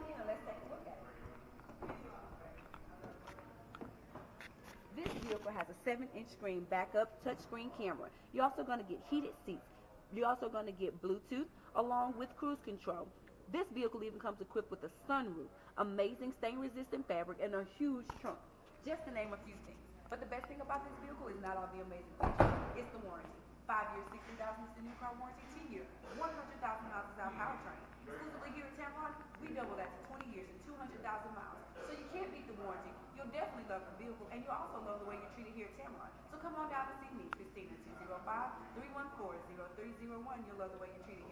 in and let's take a look at it. This vehicle has a 7-inch screen backup touchscreen camera. You're also going to get heated seats. You're also going to get Bluetooth along with cruise control. This vehicle even comes equipped with a sunroof, amazing stain-resistant fabric, and a huge trunk, just to name a few things. But the best thing about this vehicle is not all the amazing features. It's the warranty. 5 years, 60,000 is the new car warranty. 10 years, 100,000 miles is our powertrain. Exclusively here at Tameron, we double that to 20 years and 200,000 miles. So you can't beat the warranty. You'll definitely love the vehicle, and you'll also love the way you're treated here at Tameron. So come on down and see me, Christina, 205-314-0301. You'll love the way you're treated here.